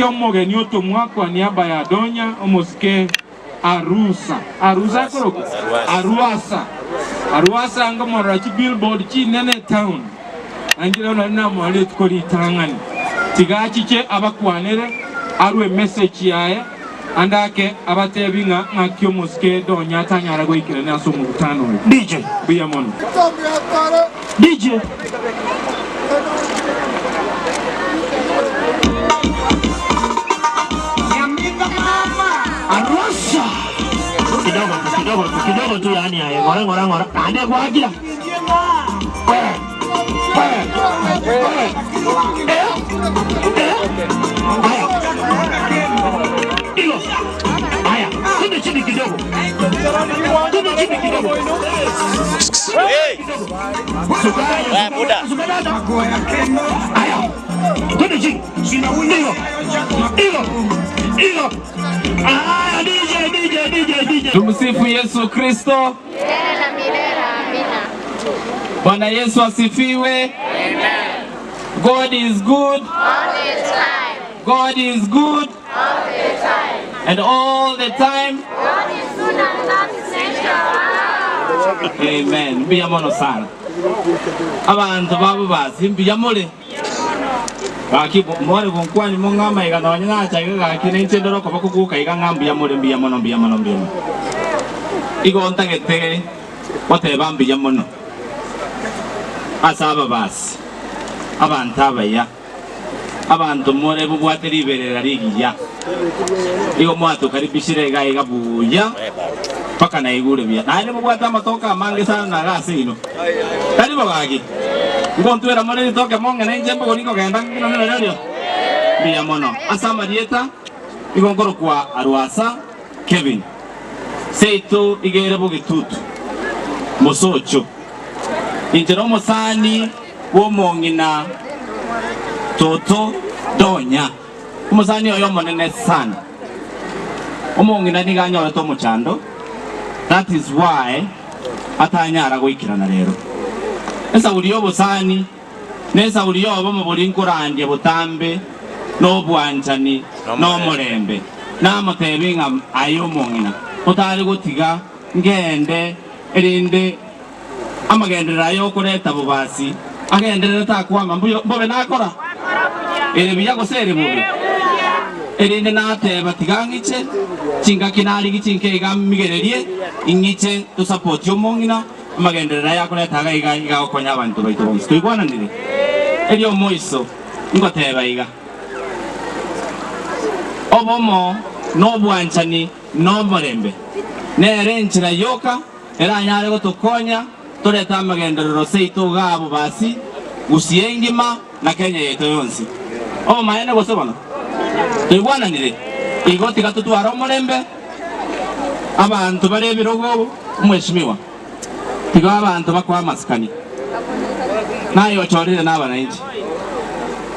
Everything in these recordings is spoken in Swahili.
Omogeni otomwa kwa niaba ya Donya omosike Aruasa nga morachi billboard chi nene town angira na mwale tukori tangani tigachiche abakwanere arwe message yae andake abatebinga ngakyo mosike Donya tanyara goikira naso mu butano DJ biyamono DJ Aruasa kidogo tu yani ya ngora ande kwa akila aya kundi chini kidogo muda aya kundi chini iyo DJ. Tumsifu Yesu Kristo. Bwana Yesu asifiwe. Amen. God is good. All the time. God is good. All the time. And all the time. God is good and that is essential. Amen. Biyamono sana. Abantu babo bazi mbiyamole. Baki mwari bonkwani mongama igana wanyanga chaga kine ntendoro ko bakuguka iganga mbiyamole mbiyamono. Igo ntagete bote bambiyamono. Asaba basi. Abantu abaya. Abantu more bubwateri berera ligiya. Igo mwato karibishire gaiga buya. Paka na igure bya. Nane bubwata matoka mange sana na gasi ino. Karibu bagi. Ngontu era mole toke monga na njembo goniko genda ngino na radio. Biyamono. Asama dieta. Igo ngoro kwa Aruasa Kevin. Seito igere bugitutu. Mosocho. Injero mosani wo mongina Toto Donya. Umusani oyo monene sana. Omongina niganya to muchando. That is why atanyara goikirana rero. Esa uliyo bosani nesa uliyo bomo bulinkurandye butambe no bwanjani no murembe namotebinga ayo mongina utali gutiga ngende erinde amagendera yo kureta bubasi agenderera takwama mbobe nakora ere biyago sere mubi erinde nateba tigangiche chinga kinali gichinke gamigererie ingiche to support yo mongina amagendera ya kureta gaiga okonya abantu baitu bonse tuigwana ndire elio moiso ngoteba iga obomo no bwanchani no morembe nere nchira yoka era nyare gotokonya toreta amagenderero seito gabo basi usiengima na Kenya yeto yonsi o maene gosobana tuigwana ndire igoti gatutwara morembe abantu bare birogo umweshimiwa tiga abantu bakwa maskani nayo chorire nabana inji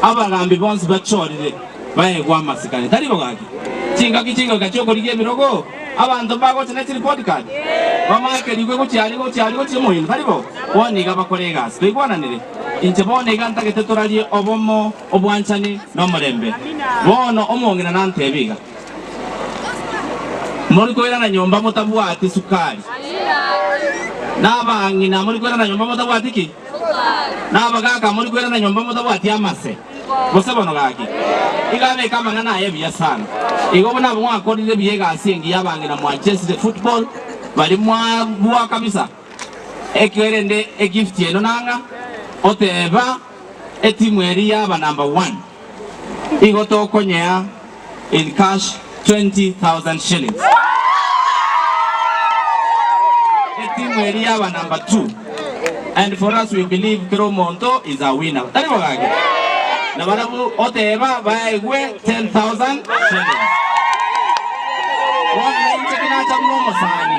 abagambi bonse bachorire baye kwa maskani taribo gaki chinga gachoko liye birogo abantu bago chenetiri podcast bamake ligwe gucyali muhino taribo woniga bakoregas twigwananire inje bone ganta getetorali obomo obwanchani no murembe bono omongina nantebiga muri kwera na nyomba mutabwati sukari nabangina muri kwera na nyomba mutabwati ki nabagaka muri kwera na nyomba mutabwati amase bose bono gaki igabe kama ngana yebiya sana igo na bwa kodire biyega asingi yabangina mu Manchester football bali mwa bwa kabisa ekwerende egift yeno nanga oteba etimu eri yaba number 1 igo tokonyea in cash 20,000 shillings etimu eri yaba number 2 and for us we believe Kromonto is a winner taribo gaki na barabu oteba baigwe 10,000 shillings wana inche kinacha mlomo sani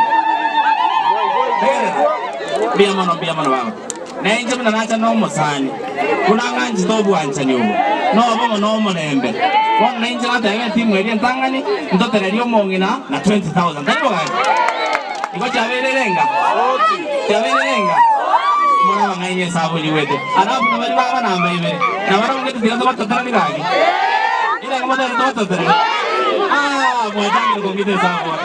biyamono baba na inche kinacha mlomo sani kuna nganji tobu anchani ubo no bomo no morembe wana inche kata timu eri ntangani ndotereri omongina na 20,000 taribo gaki iko chabererenga mwana nganye sabu liwete arabu na bali baba na mbaibe na bara ngete tiga to batara ni gaki kile kama toto tere. Mwajani kongite sawa.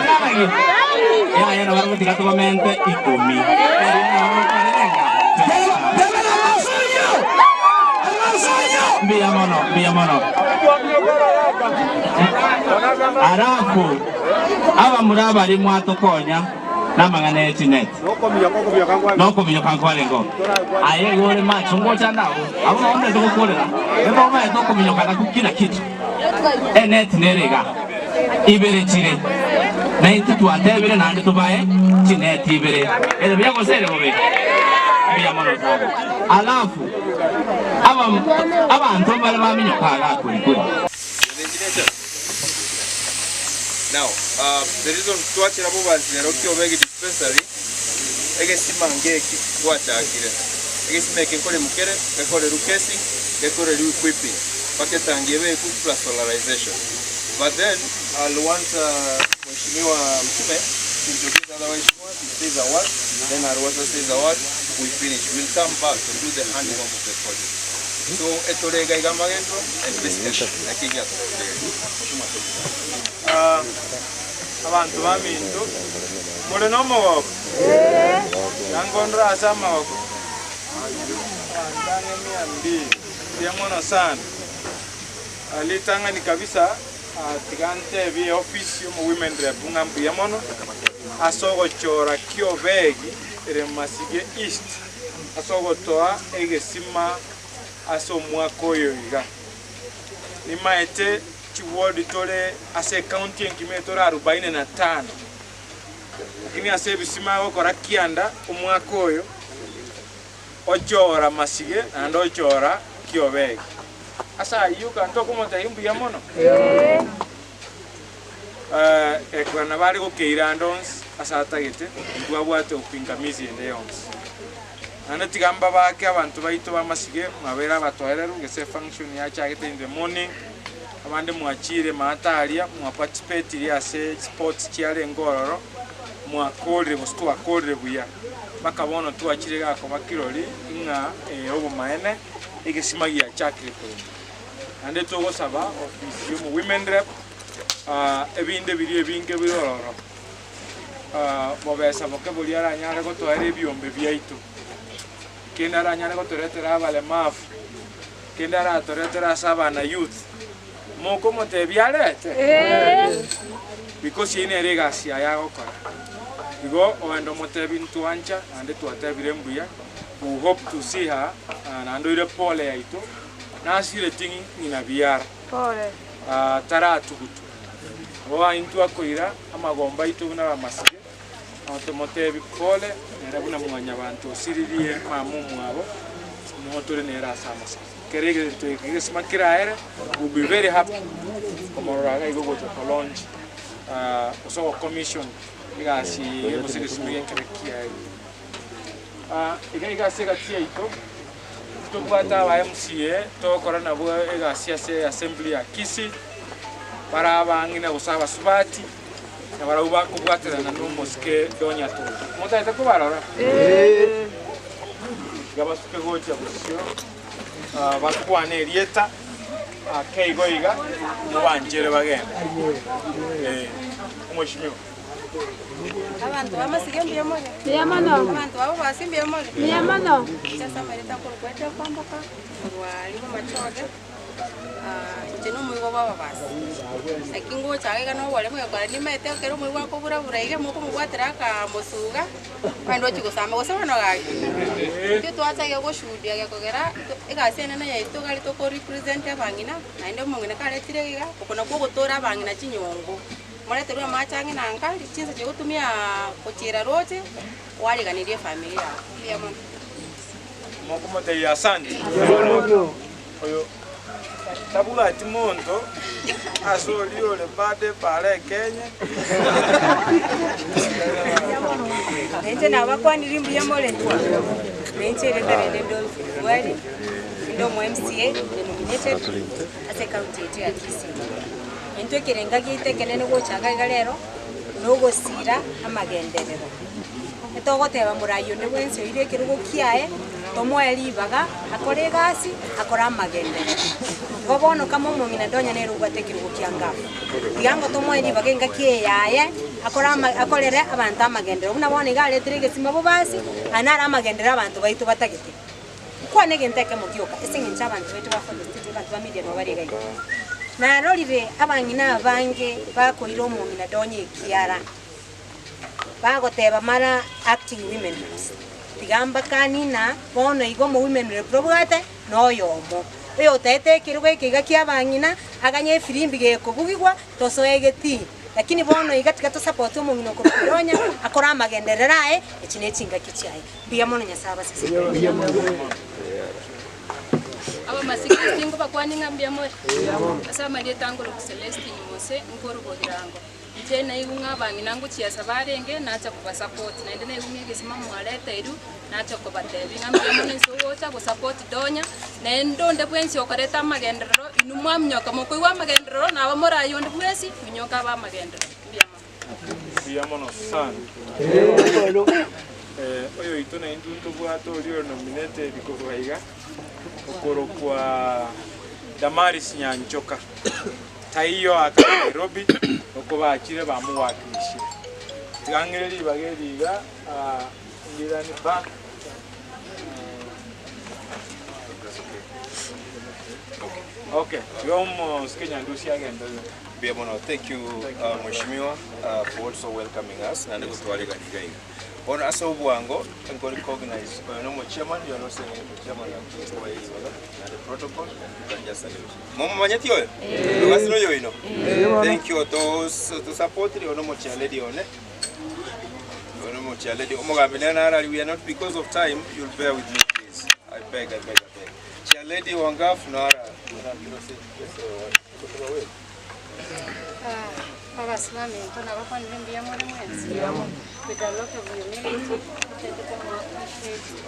Ya na watu tika tomente ikomi. Mbia mono. Arafu aba muraba ari mwatokonya namangane chinet. Noko miyo kango. Aye gore macho ngocha ndao. Abo onde tukokorera. Ebo ma toko miyo kana kukila kitu. Enet nerega. Ibere chire. Na itu atebere nande tubaye chinet ibere. Ele bya gosere bobe. Mbia mono sawa. Alafu abantu bali baminyo kala kuri. Now, the reason tuachira bo bazero Kiobegi dispensary egesima ngeki twachakire egesimeke kole mukere ekole rukesi ekole equiping paketangie beku plus solarization. But then I'll want Mheshimiwa Mtume to introduce other Mheshimiwa to say the word, then I'll also say the word, we finish. We'll come back to do the handing over of the project. So etorega igamagento and president akigia abantu bamintu mule nomogoko nangondra asama wako ndani 200 yamono sana alitanga ni kabisa tigante bi office yo women rep ngambu yamono asogo chora Kiobegi ere Masige East asogo toa egesima aso mwakoyo iga ni maete chiwodi tole ase county enkimetora 45 lakini ase bisima okora Kianda omwakoyo ochora Masige ando ochora Kiobegi asa yuka ntoko mota imbu ya mono ekwana bari gokeira ndons asa atagete twabwate opingamizi ende yons ane tigamba bake abantu baito bamasige mabera batoherero ngese function ya chagete in the morning abande mwachire mataria mwa participate ya se sports chiale ngororo mwa kodre mustu akodre buya makabono tuachire gako bakirori nga obo maene igesimagia chakire ko ande togo saba office yo women rep ebinde biri ebinge birororo bobesa boke buliara nyare ko toere biombe byaitu kendara nyane ko toretera abalemafu kendara atoretera sabana youth moko mote byarete because ine legacy ayago kora bigo oendo mote bintu ancha ande tuatebire mbuya we hope to see her na ndo ile pole yaito na asire tingi ina biara pole tara tukutu wa intu akoira amagomba itu na bamasige automote bipole era buna mwanya bantu siririe mamumu abo motore nera samasa kerege to ikismakira ere will be very happy komora igo go to launch so commission igasi yego sirisimiye kerekia iga sega tia ito to kwata ba MCA to korana bo igasi ase assembly ya Kisi para bangina usaba subati na barauba kubwatira na no moske donya to mota ita kubarora gaba suke gocha busio bakwane rieta akeigo iga mubanjere bagenda umweshimiwa abantu bamasige mbiye moja Yamano. abantu babo basimbiye moja Yamano. sasa marita kurkweta kwamboka walimu machoge cheno mwigo baba basi akingo chage no wale mwe kwa ni mete kero mwigo ko bura bura ige muko mugwatira ka musuga kwando chiko sama gose bano ga ke to acha ge go shudi age kogera igase nene ya ito gali to ko represent abangina na inde mungene kale tirega kokona ko gotora abangina chinyongo murete rwa machangi nanga lichinza je gutumia kochira rote wali ganirie familia ya mama moko mote ya asante oyo tabula timondo asoliyo le bade pale Kenya nje na bakwani rimbu ya mole nje ile tare ndo wali ndo mu MCA denominated as a county ya Kisi into kirenga gitekenene go changa galero no go sira amagenderero etogoteba murayo ne wense ile kirugo kiae tomweli baga akore gasi akora magende gobono kama mungina donya ne rugate kirugo kianga igango tomweli baga ngakie yaye akorere abantu amagende una bone gale tirige simabo basi anara amagende abantu baitu batagete kwa nege nteke mukioka esingi nchabantu betu bafode abantu ba media no bari gai na rolive abangina bange bakoriro mungina donya kiara bagoteba mara acting women tigamba kanina bono igo mu women reprobate no yomo eyo tete kirugo ikiga kiabangina aganye firimbi gekobugigwa tosoegeti lakini bono igatika to support umungino ko kuronya akora magendererae ekine kinga kichaye biya mono nyasaba sisi aba masikiti ngo bakwani ngambia mori asa mali tango lo Celestine Mose ngoro bodirango tena iunga bangina ngo chia sabarenge nacha kuba support na ndene iunga gesima mwaleta edu nacha ko batebi ngambia mono nsowocha ko support donya na ndonde bwensi okareta magenderero inumwa mnyoka moko iwa magenderero na abamora yonde bwesi mnyoka ba magenderero biya mono sana oyo itona indunto bwato lio nominated kuvuiga okoro kwa Damaris Nyanchoka taiyo aka Nairobi okuba akire bamuwakilishe tigangireri bageriga ngirani ba okay yomo skenya ndusi agenda Biamono, thank you Mheshimiwa for also welcoming us and kutwalika digai. On aso buango and go recognize no chairman, you are not saying the chairman and the protocol, you can just salute. Mama manyati oyo? Wasino yo ino. Thank you to support the Onomo Chair Lady on it. Onomo Chair Lady Omogamilana, we are not because of time, you'll bear with me please. I beg. Chair Lady Wangaf Nara, Islami tuna bapa ndimbia mwana mwenzi with a lot of humility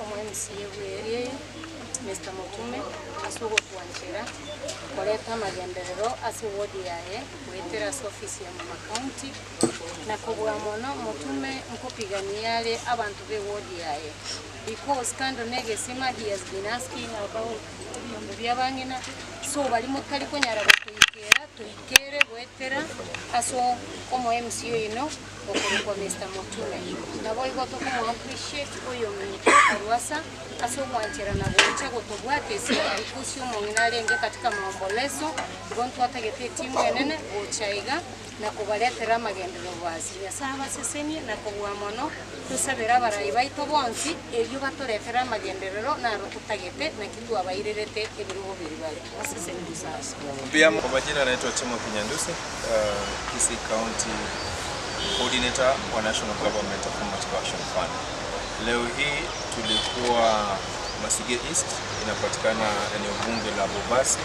appreciate Mr. Mutume asugo kuanchira koleta magenderero asiwodi yae kuetera ofisi ya mama county na kubwa mono Mutume nkupigania abantu be wodi yae because kando negesima he has been asking about byabangina so bali mukali konyara bakuyikera tuyikere bwetera aso como MCO ino okoro Mr. Mutume nabo igoto como appreciate oyo muntu arwasa aso mwanchira na bocha gotobwate si ikusi umongina lenge katika maombolezo gontu atagete timu enene bochaiga na kubaletera magendero basi yasaba seseni na kubwa mono tusabera barayi baito bonsi ebyo batoretera magenderero na rokutagete na kitu abairerete ebirugo biribale aseseni kusasa pia kwa majina anaitwa Timothy Nyandusi Kisii County Coordinator wa National Government Affirmative Action Fund. Leo hii tulikuwa Masige East, inapatikana eneo bunge la Bobasi.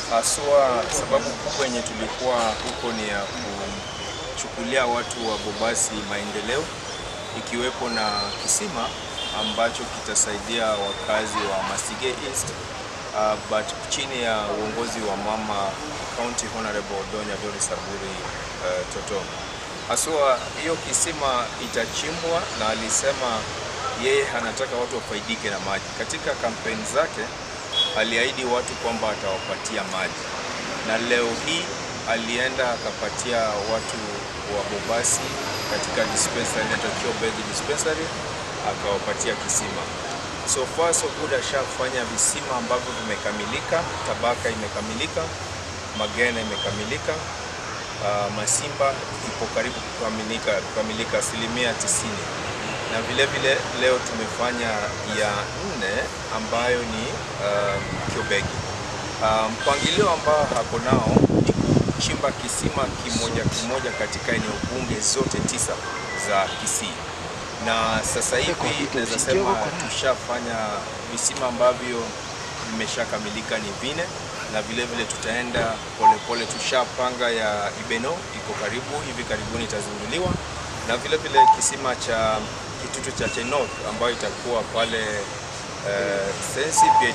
Haswa sababu kubwa yenye tulikuwa huko ni ya kuchukulia watu wa Bobasi maendeleo, ikiwepo na kisima ambacho kitasaidia wakazi wa Masige East, but chini ya uongozi wa Mama County Honorable Donya Doris Saburi Toto. Haswa hiyo kisima itachimbwa na alisema yeye anataka watu wafaidike na maji. Katika kampeni zake aliahidi watu kwamba atawapatia maji, na leo hii alienda akapatia watu wa Bobasi katika dispensary inaitwa Bed dispensary akawapatia kisima. So far so good, ashafanya visima ambavyo vimekamilika, Tabaka imekamilika, Magena imekamilika, Masimba ipo karibu kukamilika 90%. Na vile vile leo tumefanya ya 4 ambayo ni Kiobegi. Mpangilio ambao hako nao ni kuchimba kisima kimoja katika eneo bunge zote 9 za Kisii. Na sasa hivi naweza sema tushafanya visima ambavyo vimeshakamilika ni 4, na vile vile tutaenda polepole. Tushapanga ya Ibeno iko karibu, hivi karibuni itazinduliwa, na vile vile kisima cha Kitutu cha Chenot ambayo itakuwa pale Sensi pia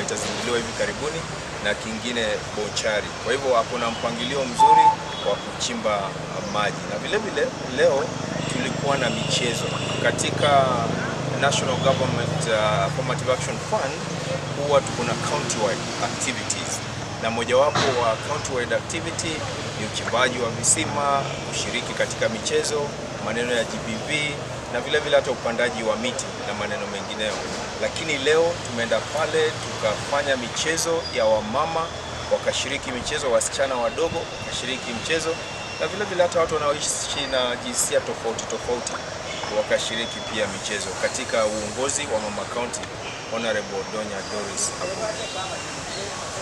itazinduliwa hivi karibuni, na kingine Bonchari. Kwa hivyo hakuna mpangilio mzuri wa kuchimba maji. Na vile vile leo tulikuwa na michezo katika National Government Affirmative Action Fund huwa tuko na county-wide activities, na mojawapo wa county-wide activity ni uchimbaji wa visima, kushiriki katika michezo, maneno ya GBV na vile vile hata upandaji wa miti na maneno mengineyo. Lakini leo tumeenda pale tukafanya michezo ya wamama, wakashiriki michezo, wasichana wadogo wakashiriki mchezo, na vile vile hata watu wanaoishi na jinsia tofauti wakashiriki pia michezo katika uongozi wa Mama County Honorable Donya Doris Abu.